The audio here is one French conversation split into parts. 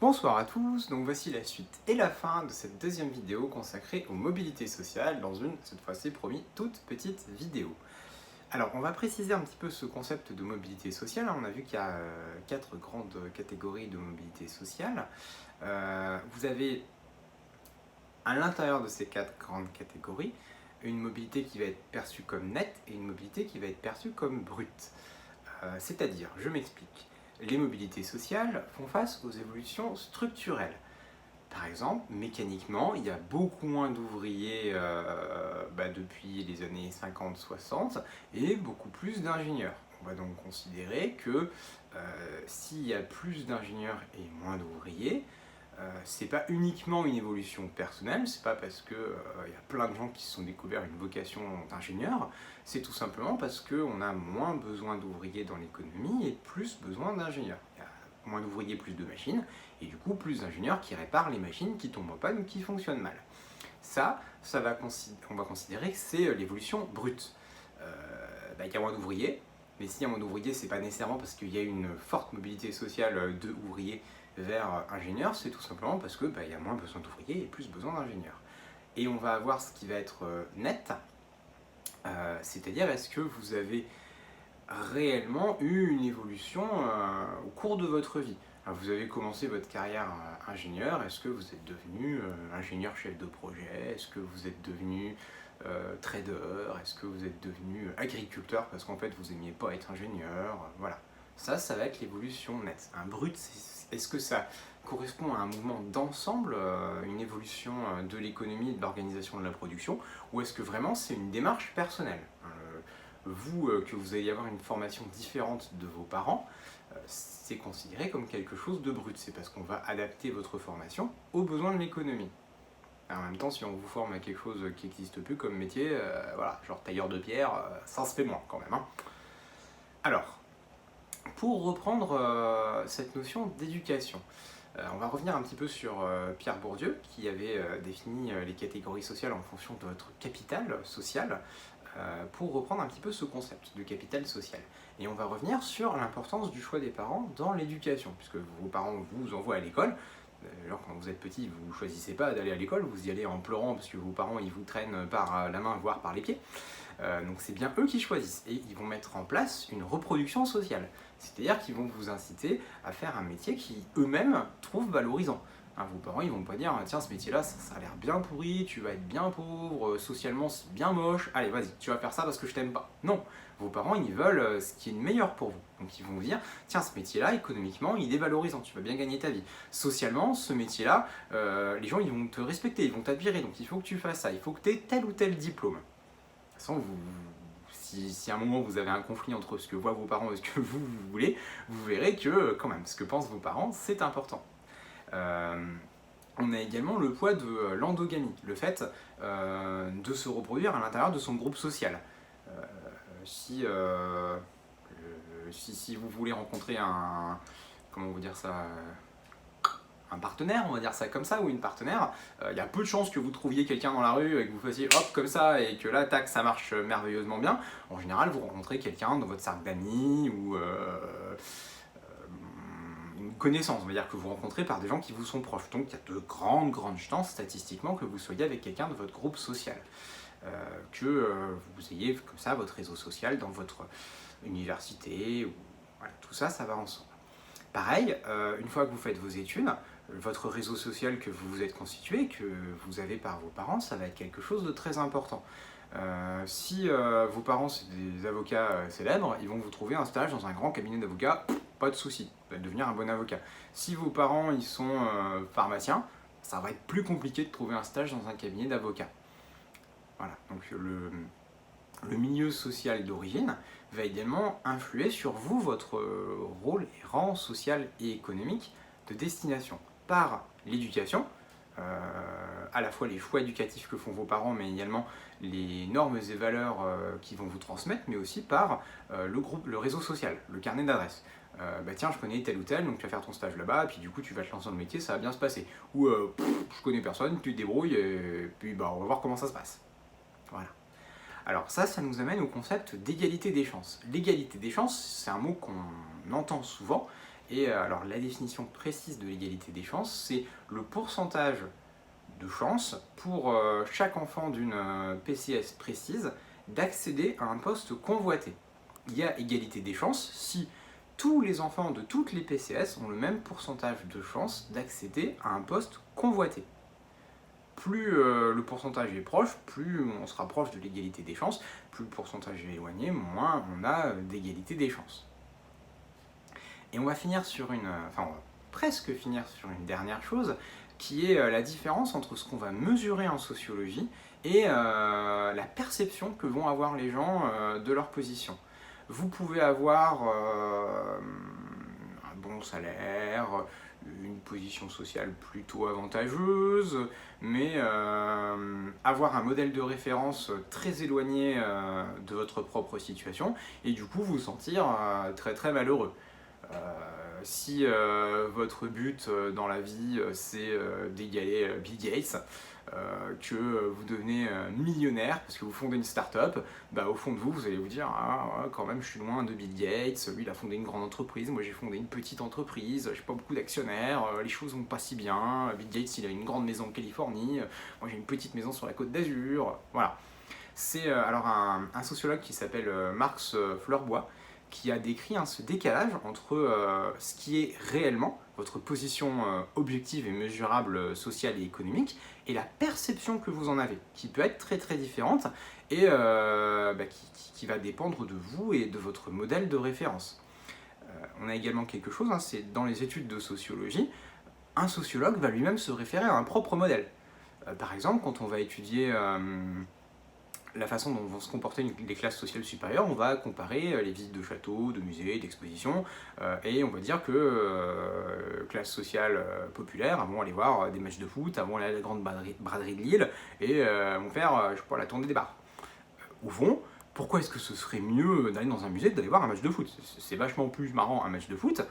Bonsoir à tous, donc voici la suite et la fin de cette deuxième vidéo consacrée aux mobilités sociales dans une, cette fois-ci promis, toute petite vidéo. Alors on va préciser un petit peu ce concept de mobilité sociale. On a vu qu'il y a quatre grandes catégories de mobilité sociale. Vous avez à l'intérieur de ces quatre grandes catégories une mobilité qui va être perçue comme nette et une mobilité qui va être perçue comme brute. C'est-à-dire, je m'explique. Les mobilités sociales font face aux évolutions structurelles. Par exemple, mécaniquement, il y a beaucoup moins d'ouvriers depuis les années 50-60 et beaucoup plus d'ingénieurs. On va donc considérer que s'il y a plus d'ingénieurs et moins d'ouvriers, c'est pas uniquement une évolution personnelle, c'est pas parce que y a plein de gens qui se sont découverts une vocation d'ingénieur, c'est tout simplement parce qu'on a moins besoin d'ouvriers dans l'économie et plus besoin d'ingénieurs. Il y a moins d'ouvriers, plus de machines, et du coup plus d'ingénieurs qui réparent les machines qui tombent en panne ou qui fonctionnent mal. On va considérer que c'est l'évolution brute. Il y a moins d'ouvriers, mais s'il y a moins d'ouvriers, c'est pas nécessairement parce qu'il y a une forte mobilité sociale de ouvriers vers ingénieurs, c'est tout simplement parce que il y a moins besoin d'ouvriers et plus besoin d'ingénieurs. Et on va avoir ce qui va être net, c'est-à-dire est-ce que vous avez réellement eu une évolution au cours de votre vie. Alors, vous avez commencé votre carrière ingénieur, est-ce que vous êtes devenu ingénieur chef de projet, est-ce que vous êtes devenu trader, est-ce que vous êtes devenu agriculteur parce qu'en fait vous aimiez pas être ingénieur, voilà. Ça va être l'évolution nette. Un brut, est-ce que ça correspond à un mouvement d'ensemble, une évolution de l'économie et de l'organisation de la production, ou est-ce que vraiment c'est une démarche personnelle? Vous, que vous allez avoir une formation différente de vos parents, c'est considéré comme quelque chose de brut. C'est parce qu'on va adapter votre formation aux besoins de l'économie. En même temps, si on vous forme à quelque chose qui n'existe plus comme métier, voilà, genre tailleur de pierre, ça se fait moins quand même. Hein. Alors, pour reprendre cette notion d'éducation, on va revenir un petit peu sur Pierre Bourdieu, qui avait défini les catégories sociales en fonction de votre capital social, pour reprendre un petit peu ce concept de capital social. Et on va revenir sur l'importance du choix des parents dans l'éducation, puisque vos parents vous envoient à l'école. D'ailleurs, quand vous êtes petit, vous ne choisissez pas d'aller à l'école, vous y allez en pleurant parce que vos parents ils vous traînent par la main, voire par les pieds. Donc c'est bien eux qui choisissent et ils vont mettre en place une reproduction sociale. C'est-à-dire qu'ils vont vous inciter à faire un métier qui eux-mêmes trouvent valorisant. Hein, vos parents ils vont pas dire tiens ce métier là ça a l'air bien pourri, tu vas être bien pauvre, socialement c'est bien moche, allez vas-y tu vas faire ça parce que je t'aime pas. Non, vos parents ils veulent ce qui est le meilleur pour vous. Donc ils vont vous dire tiens ce métier là économiquement il est valorisant, tu vas bien gagner ta vie. Socialement ce métier là, les gens ils vont te respecter, ils vont t'admirer, donc il faut que tu fasses ça, il faut que tu aies tel ou tel diplôme. De toute façon, si à un moment vous avez un conflit entre ce que voient vos parents et ce que vous voulez, vous verrez que quand même ce que pensent vos parents c'est important. On a également le poids de l'endogamie, le fait de se reproduire à l'intérieur de son groupe social. Si vous voulez rencontrer comment vous dire ça, un partenaire, on va dire ça comme ça, ou une partenaire, il y a peu de chances que vous trouviez quelqu'un dans la rue et que vous fassiez hop comme ça et que là, tac, ça marche merveilleusement bien. En général, vous rencontrez quelqu'un dans votre cercle d'amis ou une connaissance, on va dire que vous rencontrez par des gens qui vous sont proches. Donc il y a de grandes chances statistiquement que vous soyez avec quelqu'un de votre groupe social. Que vous ayez comme ça votre réseau social dans votre université, ou, voilà, tout ça, ça va ensemble. Pareil, une fois que vous faites vos études, votre réseau social que vous vous êtes constitué, que vous avez par vos parents, ça va être quelque chose de très important. Si vos parents c'est des avocats célèbres, ils vont vous trouver un stage dans un grand cabinet d'avocats, pas de souci, vous allez devenir un bon avocat. Si vos parents ils sont pharmaciens, ça va être plus compliqué de trouver un stage dans un cabinet d'avocats. Voilà, donc le milieu social d'origine va également influer sur vous, votre rôle et rang social et économique de destination par l'éducation, à la fois les choix éducatifs que font vos parents, mais également les normes et valeurs qu'ils vont vous transmettre, mais aussi par le réseau social, le carnet d'adresses. Tiens, je connais tel ou tel, donc tu vas faire ton stage là-bas, puis du coup tu vas te lancer dans le métier, ça va bien se passer. Ou je connais personne, tu te débrouilles, et puis on va voir comment ça se passe. Voilà. Alors ça nous amène au concept d'égalité des chances. L'égalité des chances, c'est un mot qu'on entend souvent, Et alors la définition précise de l'égalité des chances, c'est le pourcentage de chances pour chaque enfant d'une PCS précise d'accéder à un poste convoité. Il y a égalité des chances si tous les enfants de toutes les PCS ont le même pourcentage de chances d'accéder à un poste convoité. Plus le pourcentage est proche, plus on se rapproche de l'égalité des chances, plus le pourcentage est éloigné, moins on a d'égalité des chances. Et on va finir sur on va presque finir sur une dernière chose, qui est la différence entre ce qu'on va mesurer en sociologie et la perception que vont avoir les gens de leur position. Vous pouvez avoir un bon salaire, une position sociale plutôt avantageuse, mais avoir un modèle de référence très éloigné de votre propre situation, et du coup vous sentir très très malheureux. Si votre but dans la vie c'est d'égaler Bill Gates, que vous devenez millionnaire parce que vous fondez une start-up, au fond de vous, vous allez vous dire ah, quand même je suis loin de Bill Gates, lui il a fondé une grande entreprise, moi j'ai fondé une petite entreprise, j'ai pas beaucoup d'actionnaires, les choses vont pas si bien, Bill Gates il a une grande maison en Californie, moi j'ai une petite maison sur la Côte d'Azur, voilà. C'est alors un sociologue qui s'appelle Marx Fleurbois qui a décrit ce décalage entre ce qui est réellement votre position objective et mesurable sociale et économique et la perception que vous en avez, qui peut être très très différente et qui va dépendre de vous et de votre modèle de référence. On a également quelque chose, c'est dans les études de sociologie, un sociologue va lui-même se référer à un propre modèle. Par exemple, quand on va étudier la façon dont vont se comporter les classes sociales supérieures, on va comparer les visites de châteaux, de musées, d'expositions, et on va dire que classe sociale populaire vont aller voir des matchs de foot, vont aller à la grande braderie de Lille, et vont faire, je sais pas, la tournée des bars. Au fond, pourquoi est-ce que ce serait mieux d'aller dans un musée que d'aller voir un match de foot? C'est vachement plus marrant un match de foot.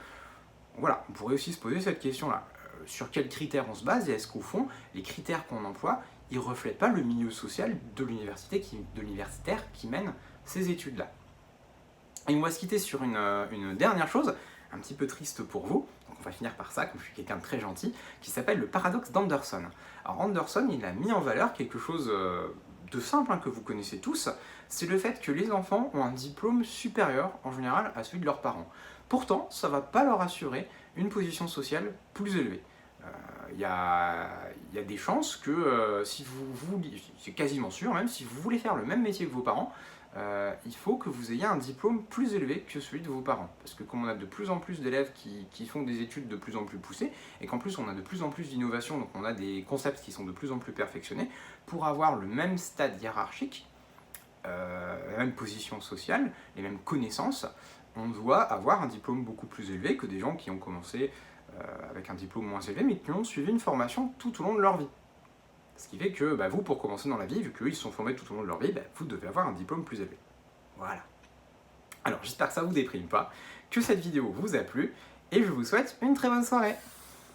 Voilà, on pourrait aussi se poser cette question-là. Sur quels critères on se base, et est-ce qu'au fond, les critères qu'on emploie, ils ne reflètent pas le milieu social de l'universitaire qui mène ces études-là. Et on va se quitter sur une dernière chose, un petit peu triste pour vous, donc on va finir par ça, comme je suis quelqu'un de très gentil, qui s'appelle le paradoxe d'Anderson. Alors Anderson, il a mis en valeur quelque chose de simple que vous connaissez tous, c'est le fait que les enfants ont un diplôme supérieur en général à celui de leurs parents. Pourtant, ça ne va pas leur assurer une position sociale plus élevée. Il y a des chances que si vous c'est quasiment sûr même, si vous voulez faire le même métier que vos parents, il faut que vous ayez un diplôme plus élevé que celui de vos parents. Parce que comme on a de plus en plus d'élèves qui font des études de plus en plus poussées, et qu'en plus on a de plus en plus d'innovation, donc on a des concepts qui sont de plus en plus perfectionnés, pour avoir le même stade hiérarchique, la même position sociale, les mêmes connaissances, on doit avoir un diplôme beaucoup plus élevé que des gens qui ont commencé avec un diplôme moins élevé, mais qui ont suivi une formation tout au long de leur vie. Ce qui fait que vous, pour commencer dans la vie, vu qu'eux ils se sont formés tout au long de leur vie, vous devez avoir un diplôme plus élevé. Voilà. Alors j'espère que ça ne vous déprime pas, que cette vidéo vous a plu, et je vous souhaite une très bonne soirée.